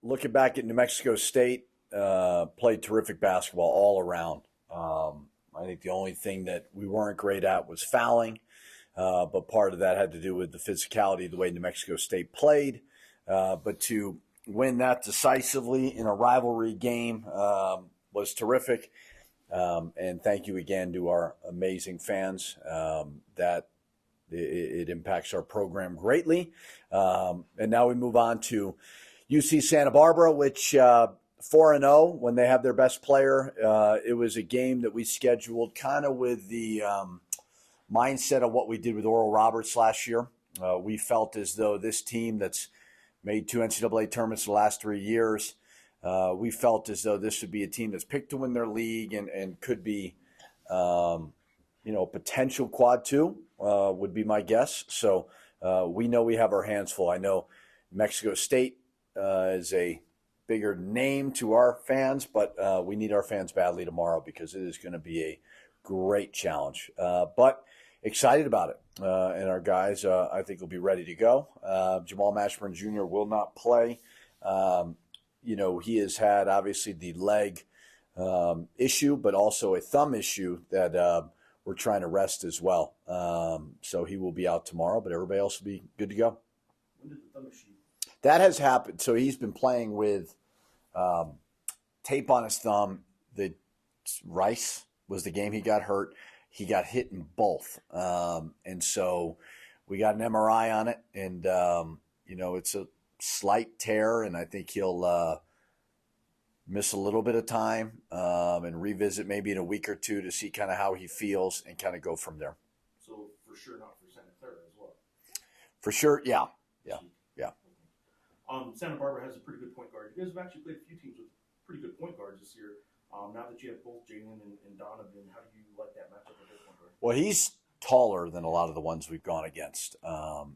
looking back at New Mexico State, played terrific basketball all around. I think the only thing that we weren't great at was fouling, but part of that had to do with the physicality of the way New Mexico State played. But to win that decisively in a rivalry game was terrific. And thank you again to our amazing fans. That it impacts our program greatly. And now we move on to UC Santa Barbara, which 4-0 when they have their best player. It was a game that we scheduled kind of with the mindset of what we did with Oral Roberts last year. We felt as though this team that's made 2 NCAA tournaments the last 3 years, we felt as though this would be a team that's picked to win their league and could be, potential quad 2 would be my guess. So we know we have our hands full. I know Mexico State is a bigger name to our fans, but we need our fans badly tomorrow because it is going to be a great challenge. But excited about it. And our guys, I think, will be ready to go. Jamal Mashburn Jr. will not play. He has had, obviously, the leg issue, but also a thumb issue that we're trying to rest as well. So he will be out tomorrow, but everybody else will be good to go. When did the thumb issue? That has happened. So he's been playing with tape on his thumb. The Rice was the game he got hurt. He got hit in both. And so we got an MRI on it. And, it's a slight tear. And I think he'll miss a little bit of time and revisit maybe in a week or two to see kind of how he feels and kind of go from there. So for sure not for Santa Clara as well? For sure, yeah. Santa Barbara has a pretty good point guard. You guys have actually played a few teams with pretty good point guards this year. Now that you have both Jalen and Donovan, how do you like that matchup with their point guard? Well, he's taller than a lot of the ones we've gone against.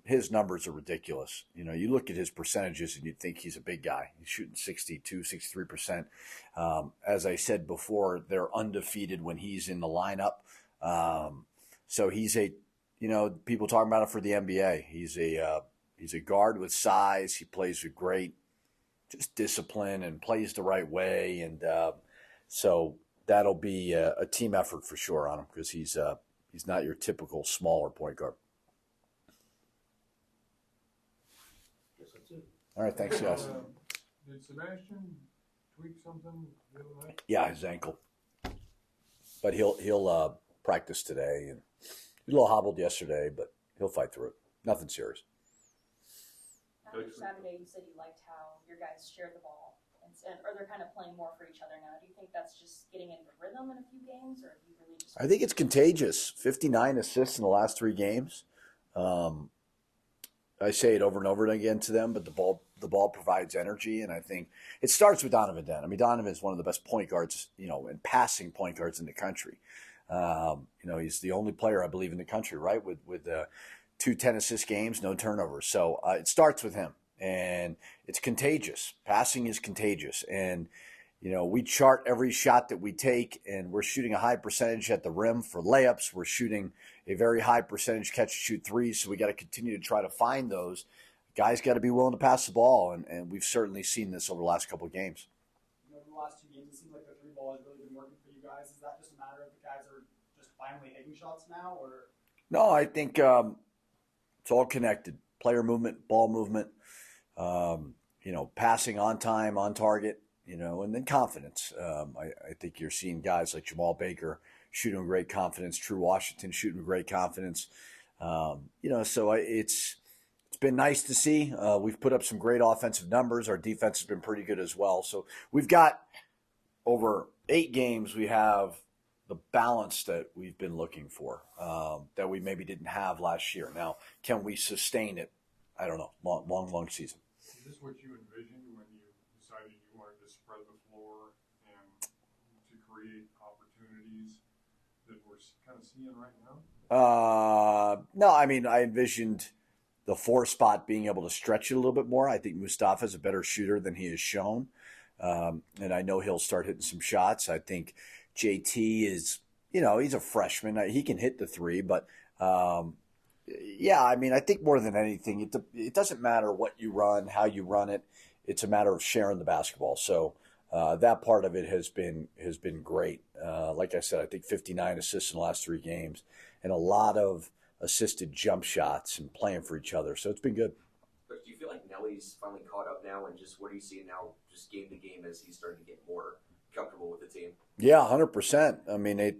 His numbers are ridiculous. You look at his percentages and you'd think he's a big guy. He's shooting 62, 63%. As I said before, they're undefeated when he's in the lineup. So he's people talking about it for the NBA. He's a guard with size. He plays with great just discipline and plays the right way. And so that'll be a team effort for sure on him because he's not your typical smaller point guard. Guess that's it. All right, thanks, guys. Did Sebastian tweak something the other night? Yeah, his ankle. But he'll practice today. And he was a little hobbled yesterday, but he'll fight through it. Nothing serious. After Saturday, you said you liked how your guys shared the ball, or they're kind of playing more for each other now. Do you think that's just getting into rhythm in a few games, or have you really just? I think it's contagious. 59 assists in the last 3 games. I say it over and over again to them, but the ball provides energy, and I think it starts with Donovan Den. I mean, Donovan is one of the best point guards, and passing point guards in the country. He's the only player, I believe, in the country, right, with 2 10-assist games, no turnovers. So it starts with him, and it's contagious. Passing is contagious, and we chart every shot that we take, and we're shooting a high percentage at the rim for layups. We're shooting a very high percentage catch-and-shoot threes, so we got to continue to try to find those. Guys got to be willing to pass the ball, and we've certainly seen this over the last couple of games. Over the last 2 games, it seems like the 3 ball has really been working for you guys. Is that just a matter of the guys are just finally hitting shots now, or? No, I think it's all connected. Player movement, ball movement, passing on time, on target, and then confidence. I think you're seeing guys like Jamal Baker shooting with great confidence, True Washington shooting with great confidence. So it's been nice to see. We've put up some great offensive numbers. Our defense has been pretty good as well. So we've got over 8 games, we have the balance that we've been looking for, that we maybe didn't have last year. Now, can we sustain it? I don't know. Long season. Is this what you envisioned when you decided you wanted to spread the floor and to create opportunities that we're kind of seeing right now? No, I mean, I envisioned the 4 spot being able to stretch it a little bit more. I think Mustafa's a better shooter than he has shown. And I know he'll start hitting some shots. I think JT is, he's a freshman. He can hit the 3, but Yeah, I mean, I think more than anything, it doesn't matter what you run, how you run it. It's a matter of sharing the basketball. So that part of it has been great. Like I said, I think 59 assists in the last 3 games, and a lot of assisted jump shots and playing for each other. So it's been good. But do you feel like Nelly's finally caught up now, and just what are you seeing now, just game to game, as he's starting to get more comfortable with the team? Yeah, 100%. I mean,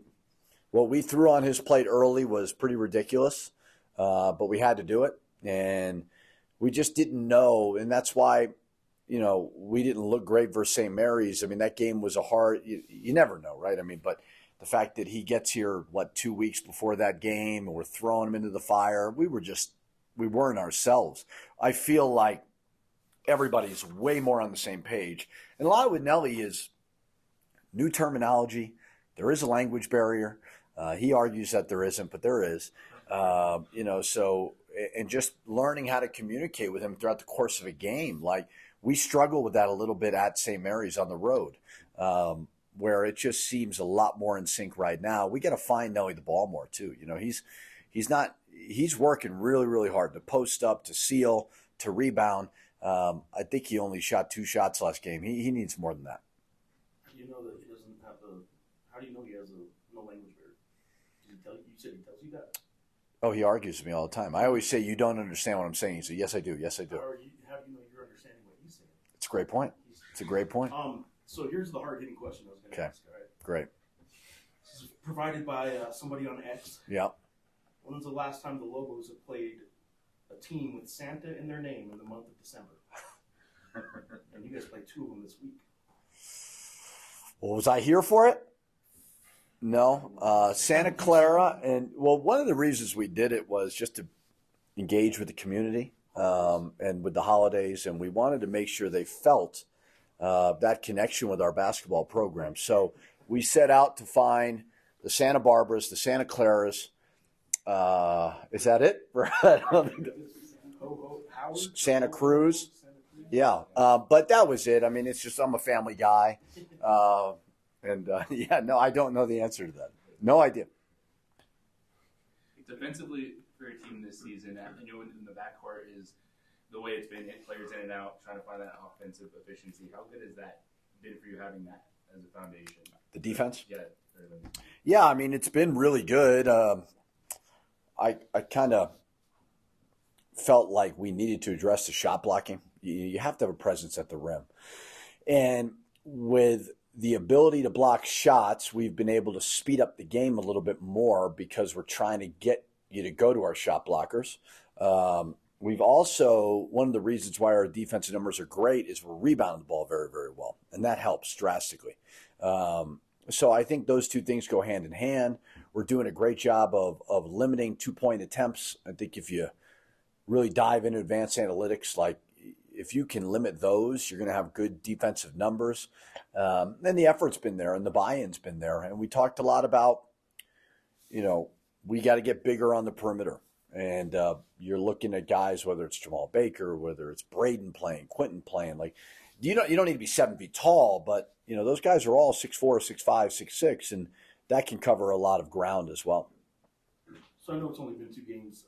what we threw on his plate early was pretty ridiculous, but we had to do it, and we just didn't know, and that's why, we didn't look great versus St. Mary's. I mean, that game was you never know, right? I mean, but the fact that he gets here, 2 weeks before that game, and we're throwing him into the fire, we weren't ourselves. I feel like everybody's way more on the same page. And a lot of with Nelly is new terminology. There is a language barrier. He argues that there isn't, but there is. And just learning how to communicate with him throughout the course of a game. Like, we struggle with that a little bit at St. Mary's on the road, where it just seems a lot more in sync right now. We got to find Nelly the ball more too. He's working really, really hard to post up, to seal, to rebound. I think he only shot 2 shots last game. He needs more than that. How do you know that he doesn't have how do you know he has no language barrier? You said he tells you that? Oh, he argues with me all the time. I always say, "You don't understand what I'm saying." He says, "Yes, I do. Yes, I do." How do you know you're understanding what he's saying? It's a great point. It's a great point. So here's the hard-hitting question I was going to ask. All right. Great. This is provided by somebody on X. Yeah. When was the last time the Lobos have played a team with Santa in their name in the month of December? And you guys played 2 of them this week. Well, was I here for it? No. Santa Clara, and one of the reasons we did it was just to engage with the community and with the holidays, and we wanted to make sure they felt that connection with our basketball program. So we set out to find the Santa Barbaras, the Santa Claras. Is that it? Santa Cruz. Yeah, but that was it. I mean, it's just I'm a family guy. No, I don't know the answer to that. No idea. Defensively, for your team this season, in the backcourt is the way it's been, hit players in and out, trying to find that offensive efficiency. How good has that been for you, having that as a foundation? The defense? Yeah. Yeah, I mean, it's been really good. I kind of felt like we needed to address the shot blocking. You have to have a presence at the rim. And with the ability to block shots, we've been able to speed up the game a little bit more because we're trying to get you to go to our shot blockers. We've also, one of the reasons why our defensive numbers are great is we're rebounding the ball very, very well, and that helps drastically. So I think those two things go hand in hand. We're doing a great job of limiting 2-point attempts. I think if you really dive into advanced analytics, like if you can limit those, you're going to have good defensive numbers. And the effort's been there and the buy-in's been there. And we talked a lot about, we got to get bigger on the perimeter. And you're looking at guys, whether it's Jamal Baker, whether it's Braden playing, Quentin playing. Like, you don't need to be 7 feet tall, but those guys are all 6'4", 6'5", 6'6", and that can cover a lot of ground as well. So I know it's only been 2 games.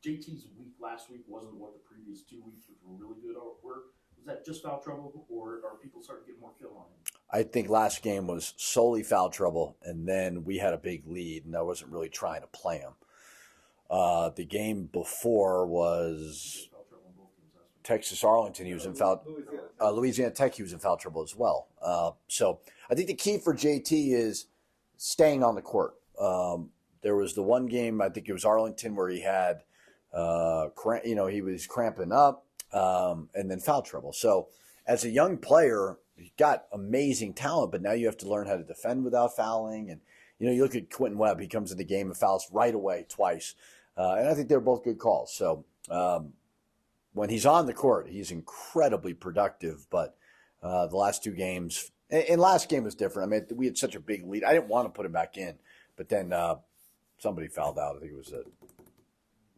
JT's week last week wasn't what the previous 2 weeks, which were really good, were. Was that just foul trouble, or are people starting to get more feel on him? I think last game was solely foul trouble, and then we had a big lead, and I wasn't really trying to play him. The game before was Texas Arlington. He was in foul. Louisiana Tech. He was in foul trouble as well. So I think the key for JT is staying on the court. There was the one game, I think it was Arlington, where he had, he was cramping up, and then foul trouble. So as a young player, he's got amazing talent, but now you have to learn how to defend without fouling. And you look at Quentin Webb. He comes in the game and fouls right away twice. And I think they're both good calls. So when he's on the court, he's incredibly productive. But the last 2 games, and last game was different. I mean, we had such a big lead. I didn't want to put him back in. But then somebody fouled out. I think it was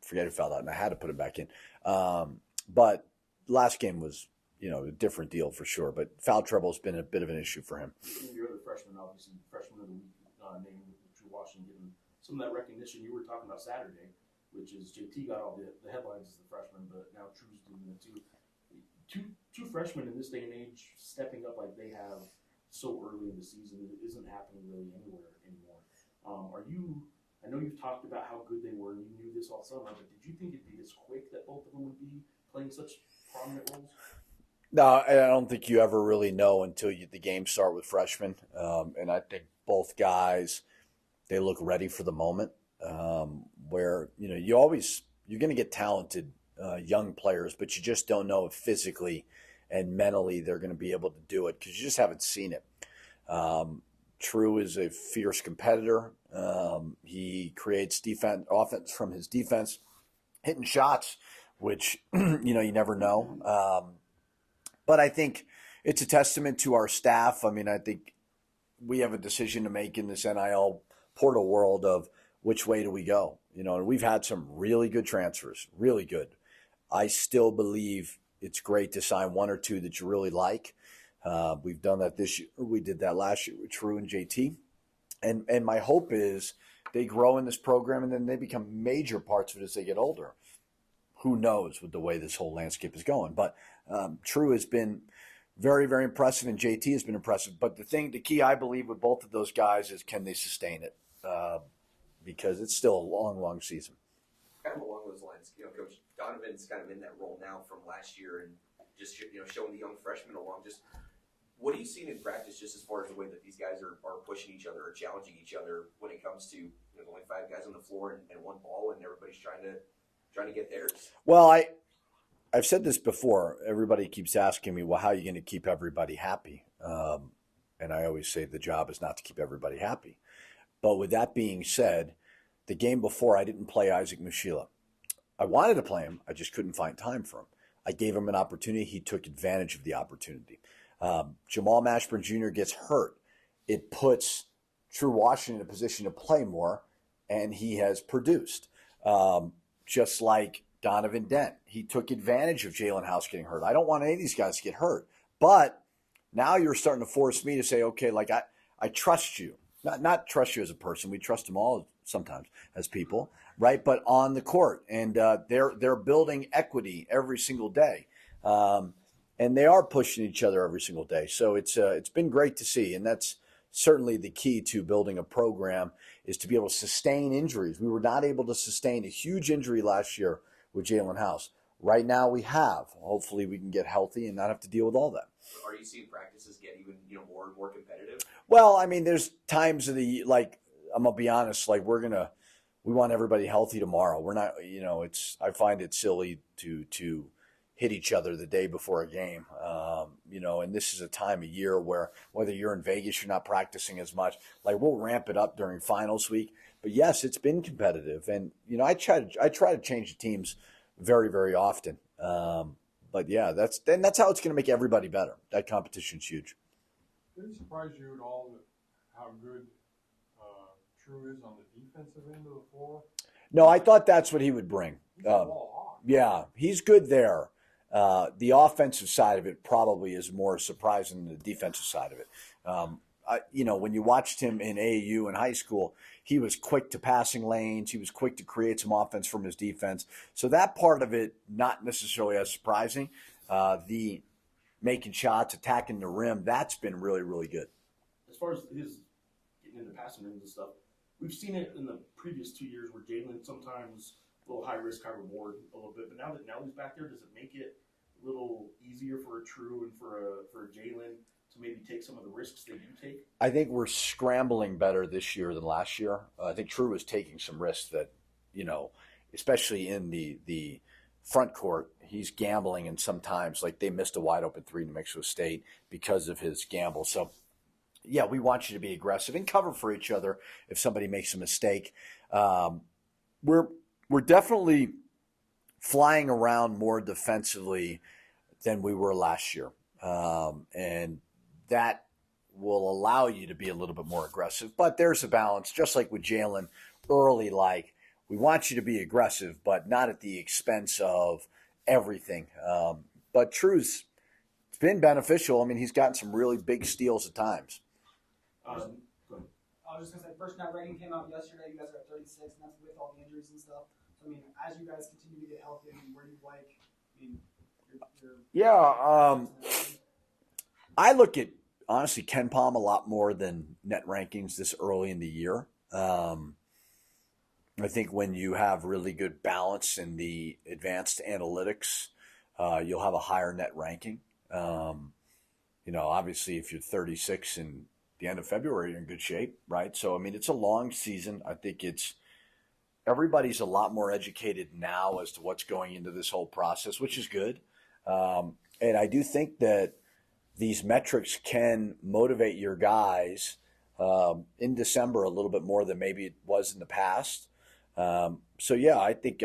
forget who fouled out, and I had to put him back in. But last game was, a different deal for sure. But foul trouble has been a bit of an issue for him. Your other freshman, obviously, freshman of the week, named Drew Washington, getting some of that recognition you were talking about Saturday which is JT got all the headlines as the freshman, but now True's doing it too. Two freshmen in this day and age stepping up like they have so early in the season, it isn't happening really anywhere anymore. I know you've talked about how good they were, and you knew this all summer, but did you think it'd be this quick that both of them would be playing such prominent roles? No, I don't think you ever really know until the games start with freshmen. And I think both guys, they look ready for the moment. Where you're going to get talented young players, but you just don't know if physically and mentally they're going to be able to do it because you just haven't seen it. True is a fierce competitor. He creates offense from his defense, hitting shots, which you never know. But I think it's a testament to our staff. I mean, I think we have a decision to make in this NIL portal world of which way do we go. And we've had some really good transfers, really good. I still believe it's great to sign one or two that you really like. We've done that this year. We did that last year with True and JT. And my hope is they grow in this program and then they become major parts of it as they get older. Who knows with the way this whole landscape is going. But True has been very, very impressive, and JT has been impressive. But the key I believe with both of those guys is can they sustain it? Because it's still a long, long season. Kind of along those lines, Coach Donovan's kind of in that role now from last year and just, showing the young freshmen along. Just what are you seeing in practice just as far as the way that these guys are pushing each other or challenging each other when it comes to only 5 guys on the floor and one ball and everybody's trying to get theirs? Well, I've said this before. Everybody keeps asking me, well, how are you going to keep everybody happy? And I always say the job is not to keep everybody happy. But with that being said, the game before I didn't play Isaac Mushila. I wanted to play him. I just couldn't find time for him. I gave him an opportunity. He took advantage of the opportunity. Jamal Mashburn Jr. gets hurt. It puts True Washington in a position to play more, and he has produced. Just like Donovan Dent. He took advantage of Jalen House getting hurt. I don't want any of these guys to get hurt. But now you're starting to force me to say, okay, like I trust you. Not trust you as a person. We trust them all sometimes as people, right? But on the court. And they're building equity every single day. And they are pushing each other every single day. So it's been great to see. And that's certainly the key to building a program is to be able to sustain injuries. We were not able to sustain a huge injury last year with Jalen House. Right now we have. Hopefully we can get healthy and not have to deal with all that. Are you seeing practices get even more and more competitive? Well, I mean, there's times of the I'm gonna be honest. Like we want everybody healthy tomorrow. We're not. I find it silly to hit each other the day before a game. And this is a time of year where whether you're in Vegas, you're not practicing as much. Like we'll ramp it up during finals week. But yes, it's been competitive, and I try to change the teams very, very often. But yeah, that's how it's going to make everybody better. That competition's huge. Did it surprise you at all how good True is on the defensive end of the floor? No, I thought that's what he would bring. He's a ball hawk. Yeah, he's good there. The offensive side of it probably is more surprising than the defensive side of it. When you watched him in AAU in high school, he was quick to passing lanes. He was quick to create some offense from his defense. So that part of it, not necessarily as surprising. The making shots, attacking the rim, that's been really, really good. As far as his getting into passing rings and stuff, we've seen it in the previous 2 years where Jalen sometimes a little high risk, high reward a little bit. But now that Nelly's back there, does it make it a little easier for a True and for a Jalen to maybe take some of the risks they do take? I think we're scrambling better this year than last year. I think True is taking some risks that, especially in the front court, he's gambling, and sometimes like they missed a wide open three in New Mexico State because of his gamble. So yeah, we want you to be aggressive and cover for each other if somebody makes a mistake. We're definitely flying around more defensively than we were last year. And that will allow you to be a little bit more aggressive. But there's a balance, just like with Jalen early, like we want you to be aggressive, but not at the expense of everything. But True's, it's been beneficial. I mean, he's gotten some really big steals at times. Go ahead. I was just going to say, first net rating came out yesterday. You guys are at 36, and that's with all the injuries and stuff. So I mean, as you guys continue to get healthy, I mean, where do you like? I mean, I look at honestly Ken Palm a lot more than net rankings this early in the year. I think when you have really good balance in the advanced analytics, you'll have a higher net ranking. Obviously, if you're 36 in the end of February, you're in good shape, right? So, I mean, it's a long season. I think everybody's a lot more educated now as to what's going into this whole process, which is good. And I do think that these metrics can motivate your guys in December a little bit more than maybe it was in the past. I think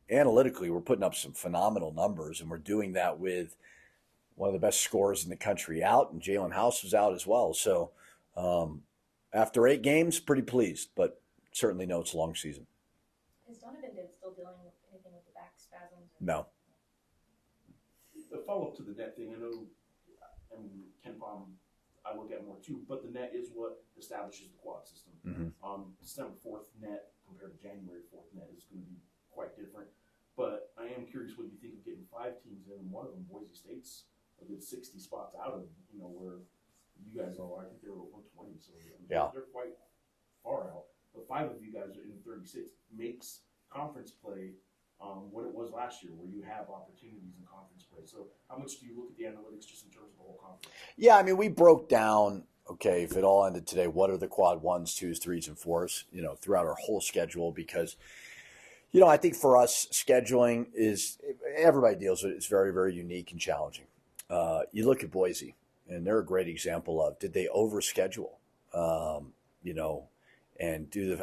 analytically we're putting up some phenomenal numbers, and we're doing that with one of the best scorers in the country out, and Jalen House was out as well. So after 8 games, pretty pleased, but certainly know it's a long season. Is Donovan still dealing with anything with the back spasms? No. The follow-up to the net thing, I mean, Ken Palm, I look at more too, but the net is what establishes the quad system. Mm-hmm. December 4th net compared to January 4th net is going to be quite different. But I am curious what you think of getting 5 teams in, and one of them, Boise State's a good 60 spots out of, where you guys are. I think they were 120, so they're quite far out. But 5 of you guys are in 36 makes conference play what it was last year, where you have opportunities in conference play. So how much do you look at the analytics just in terms of the whole conference? Yeah, I mean, we broke down, okay, if it all ended today, what are the quad 1s, 2s, 3s, and 4s, throughout our whole schedule, because, I think for us, scheduling everybody deals with it. It's very, very unique and challenging. You look at Boise, and they're a great example of, did they overschedule? And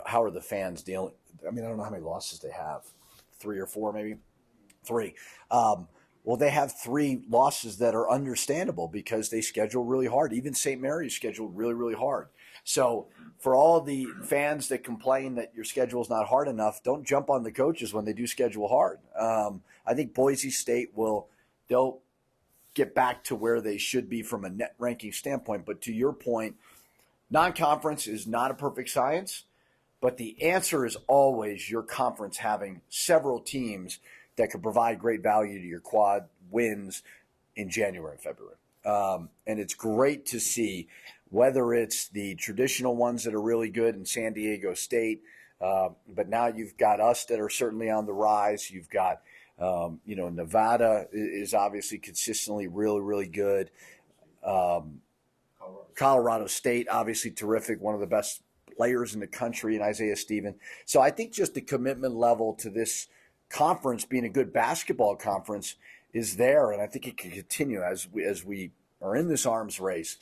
how are the fans dealing? I mean, I don't know how many losses they have. 3 or 4, maybe 3. Well, they have 3 losses that are understandable because they schedule really hard. Even St. Mary's scheduled really, really hard. So for all the fans that complain that your schedule is not hard enough, don't jump on the coaches when they do schedule hard. I think Boise State they'll get back to where they should be from a net ranking standpoint. But to your point, non-conference is not a perfect science. But the answer is always your conference having several teams that could provide great value to your quad wins in January and February. And it's great to see whether it's the traditional ones that are really good in San Diego State, but now you've got us that are certainly on the rise. You've got, Nevada is obviously consistently really, really good. Colorado State, obviously terrific, one of the best players in the country, and Isaiah Stephen. So I think just the commitment level to this conference being a good basketball conference is there, and I think it can continue as we are in this arms race.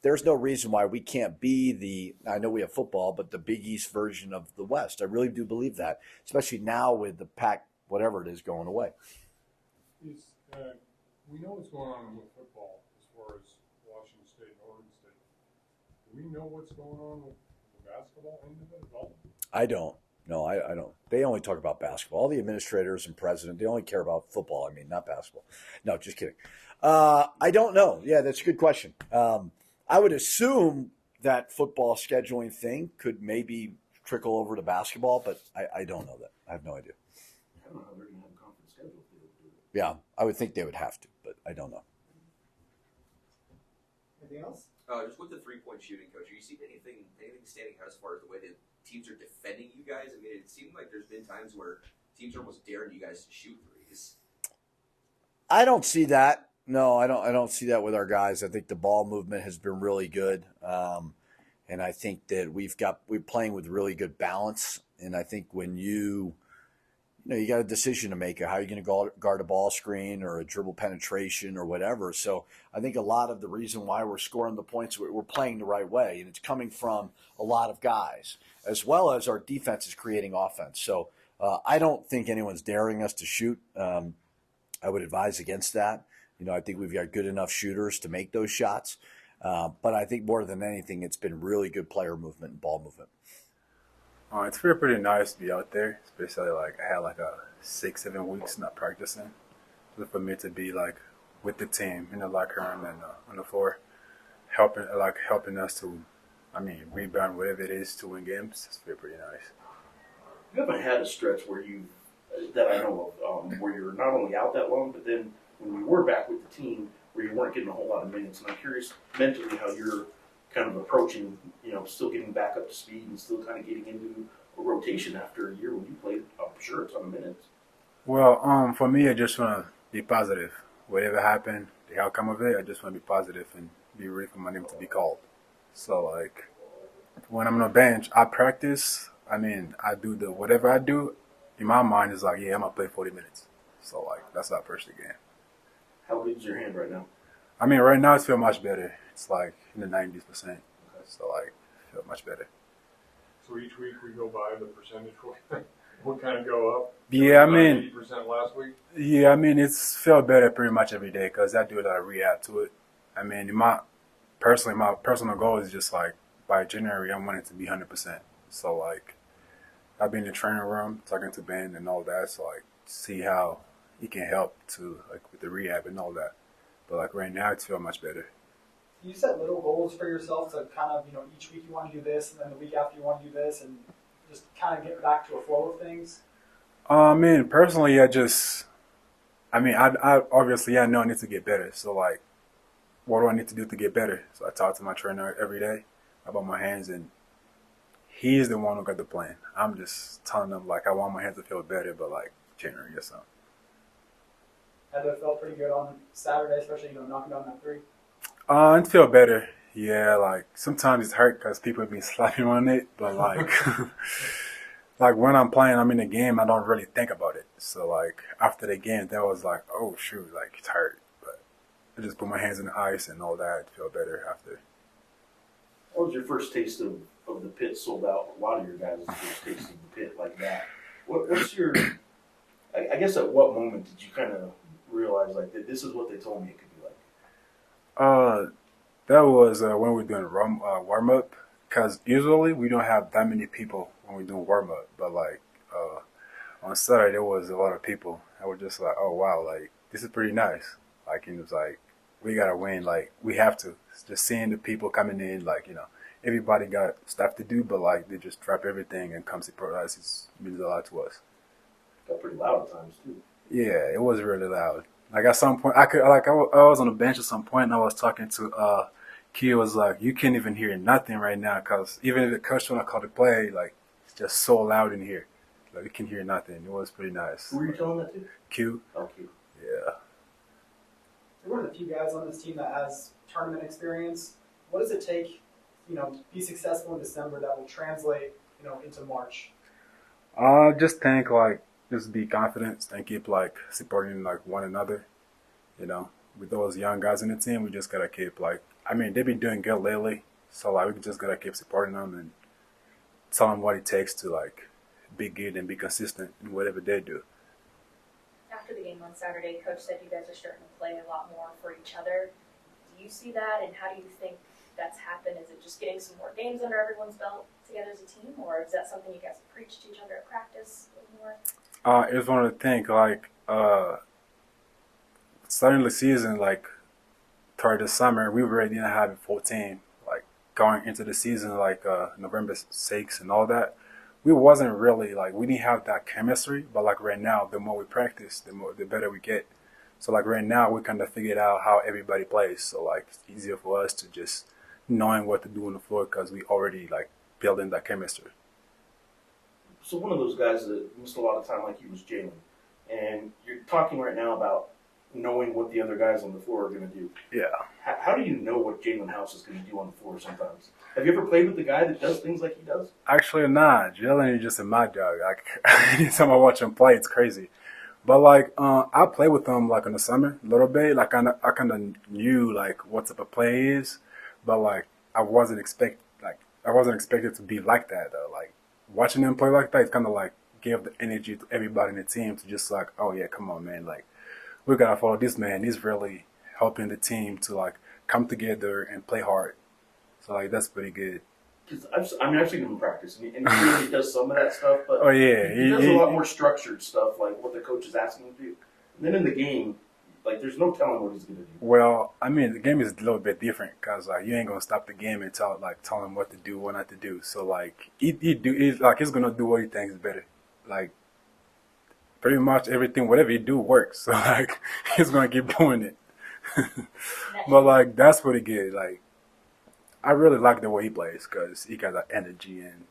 There's no reason why we can't be I know we have football, but the Big East version of the West. I really do believe that, especially now with the Pac, whatever it is, going away. We know what's going on with football as far as Washington State and Oregon State. Do we know what's going on with basketball end of it at all? I don't. No, I don't. They only talk about basketball. All the administrators and president, they only care about football. I mean, not basketball. No, just kidding. I don't know. Yeah, that's a good question. I would assume that football scheduling thing could maybe trickle over to basketball, but I don't know that. I have no idea. I don't know how they're going to have a conference schedule if they don't do it. Yeah, I would think they would have to, but I don't know. Anything else? Just with the 3-point shooting, Coach, are you seeing anything standing out as far as the way that teams are defending you guys? I mean, it seemed like there's been times where teams are almost daring you guys to shoot threes. I don't see that. No, I don't see that with our guys. I think the ball movement has been really good, and I think that we're playing with really good balance. And I think when you got a decision to make, how you're going to guard a ball screen or a dribble penetration or whatever. So I think a lot of the reason why we're scoring the points, we're playing the right way, and it's coming from a lot of guys, as well as our defense is creating offense. So I don't think anyone's daring us to shoot. I would advise against that. I think we've got good enough shooters to make those shots. But I think more than anything, it's been really good player movement and ball movement. It's pretty nice to be out there, especially I had 6-7 weeks not practicing. So for me to be with the team in the locker room and on the floor, helping us to, rebound whatever it is to win games. It's pretty nice. You haven't had a stretch where you've that I know of, where you're not only out that long, but then when you were back with the team, where you weren't getting a whole lot of minutes. And I'm curious mentally how you're kind of approaching, still getting back up to speed and still kind of getting into a rotation after a year when you played, I'm sure, a ton of minutes. Well, for me, I just want to be positive. Whatever happened, the outcome of it, I just want to be positive and be ready for my name to be called. So, like, when I'm on the bench, I practice. I mean, I do whatever I do. In my mind, is like, yeah, I'm gonna play 40 minutes. So, like, that's how I approach the game. How big is your hand right now? I mean, right now, it's feel much better. It's like in the 90%. So, like, feel much better. So each week we go by, the percentage will kind of go up. Yeah, I mean, 80% last week. Yeah, I mean, it's felt better pretty much every day because I do a lot of rehab to it. I mean, my personal goal is just like by January, I want it to be 100%. So like, I've been in the training room talking to Ben and all that, so like, see how he can help to like with the rehab and all that. But like right now, it's feel much better. You set little goals for yourself to kind of, each week you want to do this, and then the week after you want to do this, and just kind of get back to a flow of things. I mean, personally, I obviously I know I need to get better. So like, what do I need to do to get better? So I talk to my trainer every day about my hands, and he's the one who got the plan. I'm just telling him like I want my hands to feel better, but like January or something. And it felt pretty good on Saturday, especially knocking down that three. It feel better. Yeah, like sometimes it's hurt because people be slapping on it, but like. Like when I'm playing, I'm in the game, I don't really think about it. So like after the game, that was like, oh shoot, like it's hurt. But I just put my hands in the ice and all that, feel better after. What was your first taste of the pit sold out? A lot of your guys' first taste of the pit like that. What's your, I guess at what moment did you kind of realize like that this is what they told me it could be like? That was when we were doing warm up. Because usually we don't have that many people when we're doing warm up, but like on Saturday there was a lot of people. I was just like, oh wow, like this is pretty nice. Like it was like we gotta win, like we have to. Just seeing the people coming in, like everybody got stuff to do, but like they just drop everything and come support us. It means a lot to us. Got pretty loud at times too. Yeah, it was really loud. Like at some point, I was on the bench at some point and I was talking to. Kia was like, you can't even hear nothing right now because even if the coach want to call the play, like, it's just so loud in here. Like, you can hear nothing. It was pretty nice. Who were you telling that to? Q. Oh, Q. Yeah. You're one of the few guys on this team that has tournament experience. What does it take, to be successful in December that will translate, into March? Just think, like, just be confident and keep, like, supporting, like, one another. With those young guys in the team, we just got to keep, like, I mean, they've been doing good lately, so like we just gotta keep supporting them and tell them what it takes to like be good and be consistent in whatever they do. After the game on Saturday, Coach said you guys are starting to play a lot more for each other. Do you see that, and how do you think that's happened? Is it just getting some more games under everyone's belt together as a team, or is that something you guys preach to each other at practice a little more? It's one of the things like starting the season like. Toward the summer, we already didn't have a full team. Like going into the season, like November 6th and all that, we wasn't really like we didn't have that chemistry. But like right now, the more we practice, the better we get. So like right now, we kind of figured out how everybody plays. So like it's easier for us to just knowing what to do on the floor because we already like building that chemistry. So one of those guys that missed a lot of time like you was Jalen, and you're talking right now about knowing what the other guys on the floor are going to do. Yeah. How do you know what Jalen House is going to do on the floor sometimes? Have you ever played with the guy that does things like he does? Actually, not. Jalen is just a mad dog. Like anytime I watch him play, it's crazy. But like I play with him like in the summer a little bit. Like I kind of knew like what type of play is, but like I wasn't expected to be like that though. Like watching him play like that, it's kind of like gave the energy to everybody in the team to just like, oh yeah, come on, man, like. We gotta follow this man. He's really helping the team to like come together and play hard. So like that's pretty good. Because I've seen him in practice, and he really does some of that stuff. But oh yeah, he does a lot more structured stuff, like what the coach is asking him to do. And then in the game, like there's no telling what he's gonna do. Well, I mean the game is a little bit different because like you ain't gonna stop the game and tell him what to do, what not to do. So like he's gonna do what he thinks is better. Like pretty much everything, whatever you do works. So like he's gonna keep doing it. But like that's what he get. Like I really like the way he plays because he got that energy and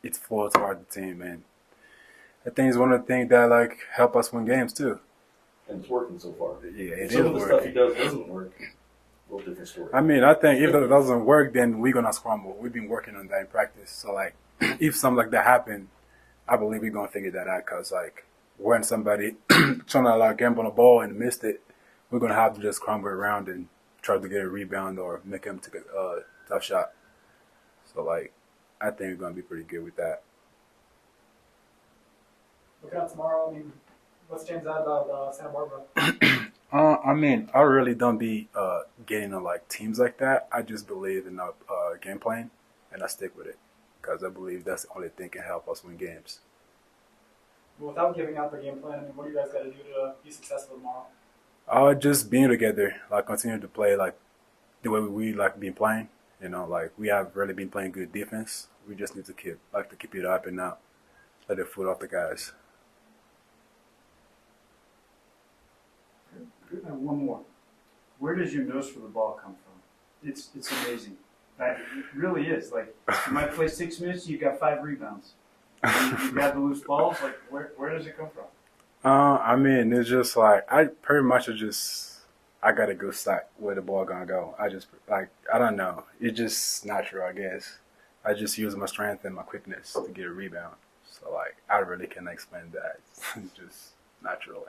it flows toward the team. And I think it's one of the things that like help us win games too. And it's working so far. Yeah, it Some is of the working. stuff he does doesn't work. A little different story. I mean, I think if that doesn't work, then we're gonna scramble. We've been working on that in practice. So like, if something like that happen, I believe we're gonna figure that out. Cause like, when somebody trying to like gamble on the ball and missed it, we're gonna have to just scramble around and try to get a rebound or make him take a tough shot. So like, I think we're gonna be pretty good with that. Looking out tomorrow, I mean, what's James out about Santa Barbara? I mean, I really don't be getting on like teams like that. I just believe in our game plan, and I stick with it because I believe that's the only thing can help us win games. Well, without giving out the game plan, I mean, what do you guys got to do to be successful tomorrow? Just being together, like continue to play like the way we like been playing. You know, like we have really been playing good defense. We just need to keep it up and not let the foot off the guys. One more. Where does your nose for the ball come from? It's amazing. It really is. Like you might play 6 minutes, you got 5 rebounds. You got the loose balls. Like where does it come from? I mean, it's just like I pretty much I got a good sight where the ball gonna go. I don't know. It's just natural, I guess. I just use my strength and my quickness to get a rebound. So like I really can't explain that. It's just natural.